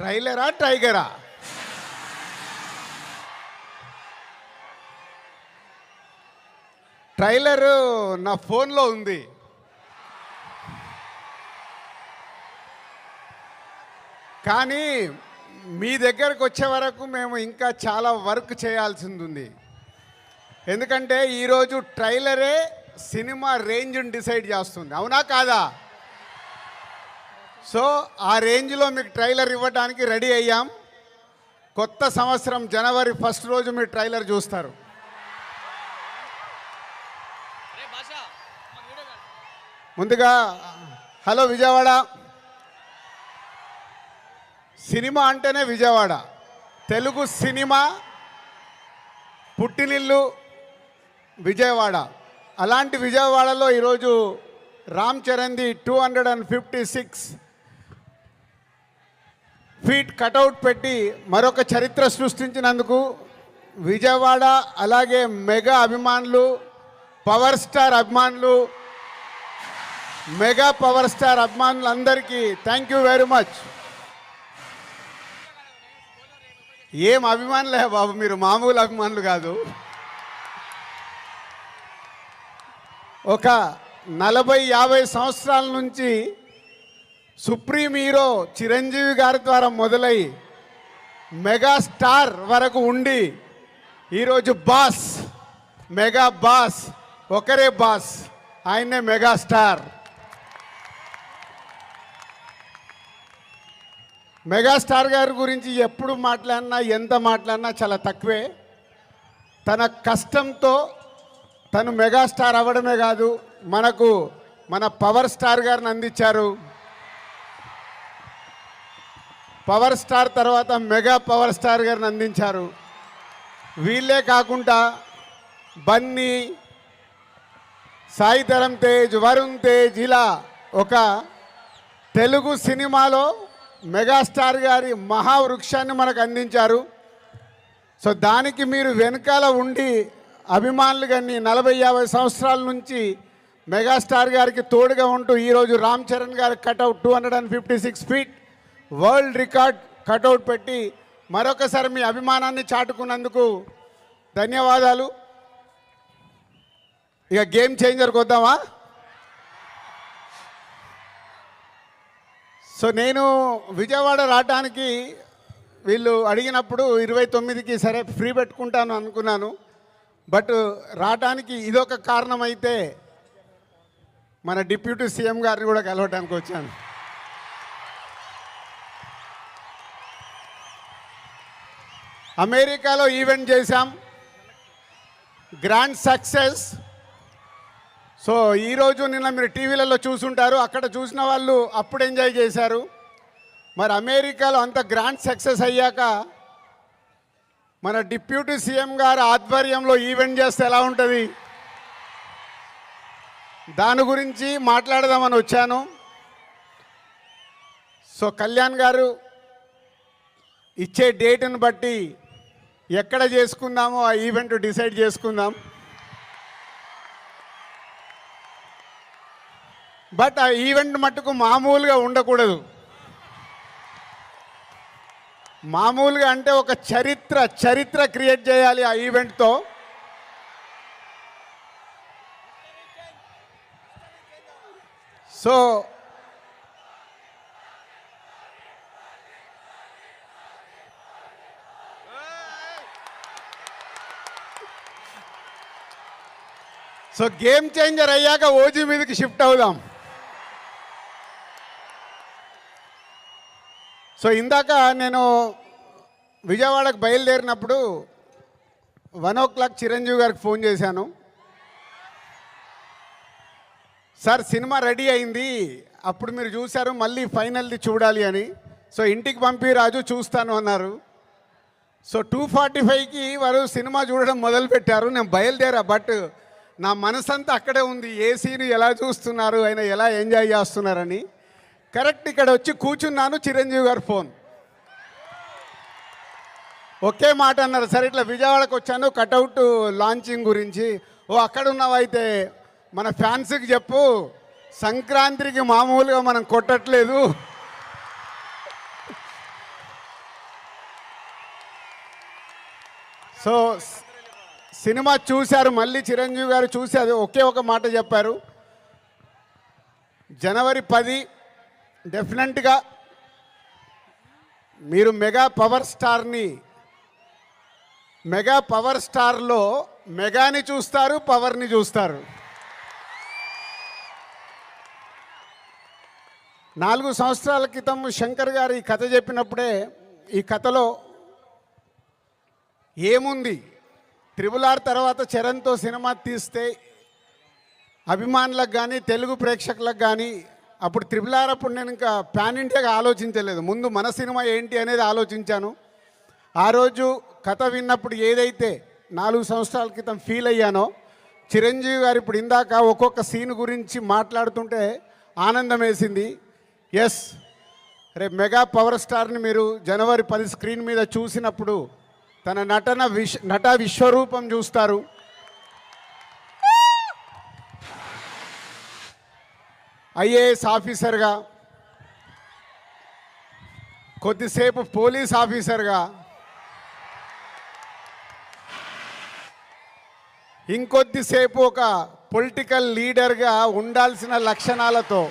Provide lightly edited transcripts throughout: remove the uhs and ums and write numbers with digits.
ట్రైలరా టైగరా? Trailer నా ఫోన్లో ఉంది. కానీ మీ దగ్గరకు వచ్చే వరకు మేము ఇంకా చాలా వర్క్ చేయాల్సింది ఉంది. ఎందుకంటే ఈరోజు ట్రైలరే సినిమా రేంజ్ని డిసైడ్ చేస్తుంది, అవునా కాదా? సో ఆ రేంజ్లో మీకు ట్రైలర్ ఇవ్వడానికి రెడీ అయ్యాం. కొత్త సంవత్సరం జనవరి 1 రోజు మీరు ట్రైలర్ చూస్తారు. ముందుగా హలో విజయవాడ. సినిమా అంటేనే విజయవాడ. తెలుగు సినిమా పుట్టినిల్లు విజయవాడ. అలాంటి విజయవాడలో ఈరోజు రామ్ చరణ్ది 256 ఫీట్ కటౌట్ పెట్టి మరొక చరిత్ర సృష్టించినందుకు విజయవాడ, అలాగే మెగా అభిమానులు, పవర్ స్టార్ అభిమానులు, మెగా పవర్ స్టార్ అభిమానులందరికీ థ్యాంక్ యూ వెరీ మచ్. ఏం అభిమానులే బాబు, మీరు మామూలు అభిమానులు కాదు. ఒక 40-50 సంవత్సరాల నుంచి సుప్రీం హీరో చిరంజీవి గారి ద్వారా మొదలై మెగాస్టార్ వరకు ఉండి ఈరోజు బాస్, మెగా బాస్, ఒకరే బాస్, ఆయనే మెగాస్టార్. మెగాస్టార్ గారి గురించి ఎప్పుడు మాట్లాడినా, ఎంత మాట్లాడినా చాలా తక్కువే. తన కష్టంతో తను మెగాస్టార్ అవ్వడమే కాదు, మనకు మన పవర్ స్టార్ గారిని అందించారు. పవర్ స్టార్ తర్వాత మెగా పవర్ స్టార్ గారిని అందించారు. వీళ్ళే కాకుండా బన్నీ, సాయి ధరమ్ తేజ్, వరుణ్ తేజ్, ఇలా ఒక తెలుగు సినిమాలో మెగాస్టార్ గారి మహావృక్షాన్ని మనకు అందించారు. సో దానికి మీరు వెనకాల ఉండి అభిమానులు కానీ 40-50 సంవత్సరాల నుంచి మెగాస్టార్ గారికి తోడుగా ఉంటూ ఈరోజు రామ్ చరణ్ గారి cutout 256 feet world record cutout పెట్టి మరొకసారి మీ అభిమానాన్ని చాటుకున్నందుకు ధన్యవాదాలు. ఇక గేమ్ చేంజర్కి వద్దామా? సో నేను విజయవాడ రావడానికి వీళ్ళు అడిగినప్పుడు 29కి సరే ఫ్రీ పెట్టుకుంటాను అనుకున్నాను. బట్ రావడానికి ఇదొక కారణం అయితే మన డిప్యూటీ సీఎం గారిని కూడా కలవడానికి వచ్చాను. అమెరికాలో ఈవెంట్ చేశాం, గ్రాండ్ సక్సెస్. సో ఈరోజు నిన్న మీరు టీవీలలో చూసుంటారు, అక్కడ చూసిన వాళ్ళు అప్పుడు ఎంజాయ్ చేశారు. మరి అమెరికాలో అంత గ్రాండ్ సక్సెస్ అయ్యాక మన డిప్యూటీ సీఎం గారు ఆధ్వర్యంలో ఈవెంట్ చేస్తే ఎలా ఉంటుంది, దాని గురించి మాట్లాడదామని వచ్చాను. సో కళ్యాణ్ గారు ఇచ్చే డేట్ని బట్టి ఎక్కడ చేసుకుందామో ఆ ఈవెంట్ డిసైడ్ చేసుకుందాం. బట్ ఆ ఈవెంట్ మట్టుకు మామూలుగా ఉండకూడదు. మామూలుగా అంటే ఒక చరిత్ర క్రియేట్ చేయాలి ఆ ఈవెంట్తో. సో గేమ్ చేంజర్ అయ్యాక ఓజీ మీదకి షిఫ్ట్ అవుదాం. సో ఇందాక నేను విజయవాడకు బయలుదేరినప్పుడు 1 o'clock చిరంజీవి గారికి ఫోన్ చేశాను. సార్ సినిమా రెడీ అయింది, అప్పుడు మీరు చూశారు, మళ్ళీ ఫైనల్ది చూడాలి అని. సో ఇంటికి పంపి రాజు చూస్తాను అన్నారు. సో 2:45కి వారు సినిమా చూడడం మొదలుపెట్టారు. నేను బయలుదేరా, బట్ నా మనసంతా అక్కడే ఉంది, ఏ సీన్ ఎలా చూస్తున్నారు, ఆయన ఎలా ఎంజాయ్ చేస్తున్నారని. కరెక్ట్ ఇక్కడ వచ్చి కూర్చున్నాను, చిరంజీవి గారు ఫోన్. ఒకే మాట అన్నారు, సరే ఇట్లా విజయవాడకు వచ్చాను కటౌట్ లాంచింగ్ గురించి. ఓ అక్కడ ఉన్నావైతే మన ఫ్యాన్స్కి చెప్పు, సంక్రాంతికి మామూలుగా మనం కొట్టట్లేదు, సో సినిమా చూశారు, మళ్ళీ చిరంజీవి గారు చూసి అది ఒకే ఒక మాట చెప్పారు, జనవరి 10 డెఫినెట్గా మీరు మెగా పవర్ స్టార్లో మెగాని చూస్తారు, పవర్ని చూస్తారు. 4 సంవత్సరాల క్రితం శంకర్ గారు ఈ కథ చెప్పినప్పుడే ఈ కథలో ఏముంది, RRR తర్వాత చరణ్తో సినిమా తీస్తే అభిమానులకు కానీ తెలుగు ప్రేక్షకులకు కానీ, అప్పుడు RRR అప్పుడు నేను ఇంకా పాన్ ఇండియాగా ఆలోచించలేదు, ముందు మన సినిమా ఏంటి అనేది ఆలోచించాను. ఆ రోజు కథ విన్నప్పుడు ఏదైతే 4 సంవత్సరాల క్రితం ఫీల్ అయ్యానో, చిరంజీవి గారు ఇప్పుడు ఇందాక ఒక్కొక్క సీన్ గురించి మాట్లాడుతుంటే ఆనందం వేసింది. ఎస్, రేపు మెగా పవర్ స్టార్ని మీరు జనవరి 10 స్క్రీన్ మీద చూసినప్పుడు తన నట విశ్వరూపం చూస్తారు. ఐఏఎస్ ఆఫీసర్గా, కొద్దిసేపు పోలీస్ ఆఫీసర్గా, ఇంకొద్దిసేపు ఒక పొలిటికల్ లీడర్గా ఉండాల్సిన లక్షణాలతో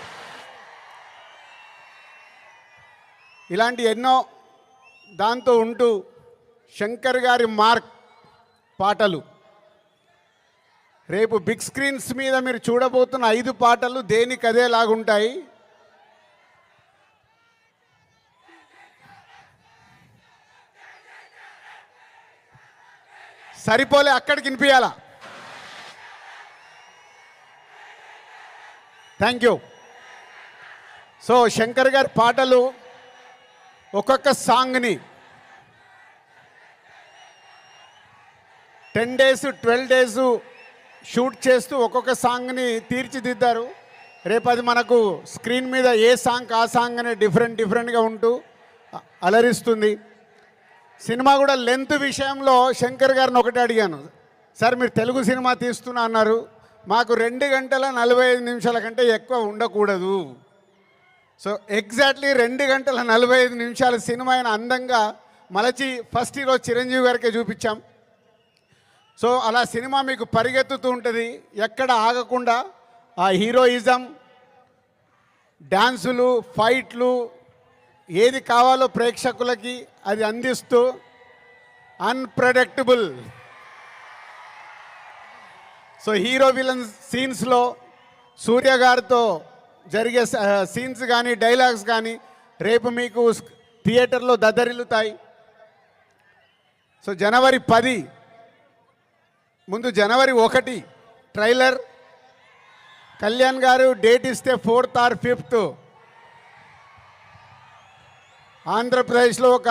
ఇలాంటి ఎన్నో దాంతో ఉంటూ శంకర్ గారి మార్క్ పాటలు రేపు బిగ్ స్క్రీన్స్ మీద మీరు చూడబోతున్న 5 పాటలు దేనికి అదేలాగుంటాయి. సరిపోలే, అక్కడికి వినిపించాలా. Thank you. సో శంకర్ గారి పాటలు ఒక్కొక్క సాంగ్ని 10 days 12 days షూట్ చేస్తూ ఒక్కొక్క సాంగ్ని తీర్చిదిద్దారు. రేపు అది మనకు స్క్రీన్ మీద ఏ సాంగ్ ఆ సాంగ్ అనే డిఫరెంట్గా ఉంటూ అలరిస్తుంది. సినిమా కూడా లెంత్ విషయంలో శంకర్ గారిని ఒకటి అడిగాను, సార్ మీరు తెలుగు సినిమా తీస్తున్నా అన్నారు, మాకు 2 గంటల 45 నిమిషాల కంటే ఎక్కువ ఉండకూడదు. సో ఎగ్జాక్ట్లీ 2 గంటల 45 నిమిషాల సినిమా అయిన అందంగా మలచి ఫస్ట్ ఈరోజు చిరంజీవి గారికే చూపించాం. సో అలా సినిమా మీకు పరిగెత్తుతూ ఉంటుంది, ఎక్కడ ఆగకుండా ఆ హీరోయిజం, డ్యాన్సులు, ఫైట్లు, ఏది కావాలో ప్రేక్షకులకి అది అందిస్తూ అన్ప్రెడిక్టబుల్. సో హీరో విలన్ సీన్స్లో సూర్య గారితో జరిగే సీన్స్ కానీ డైలాగ్స్ కానీ రేపు మీకు థియేటర్లో దద్దరిల్లుతాయి. సో జనవరి 10 ముందు జనవరి 1 ట్రైలర్, కళ్యాణ్ గారు డేట్ ఇస్తే 4th or 5th ఆంధ్రప్రదేశ్లో ఒక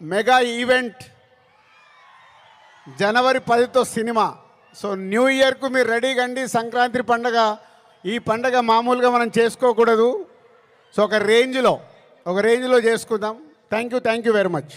మెగా ఈవెంట్ జనవరి 10తో సినిమా. సో న్యూ ఇయర్కు మీరు రెడీగా అండి. సంక్రాంతి పండగ, ఈ పండగ మామూలుగా మనం చేసుకోకూడదు. సో ఒక రేంజ్లో చేసుకుందాం. Thank you very much.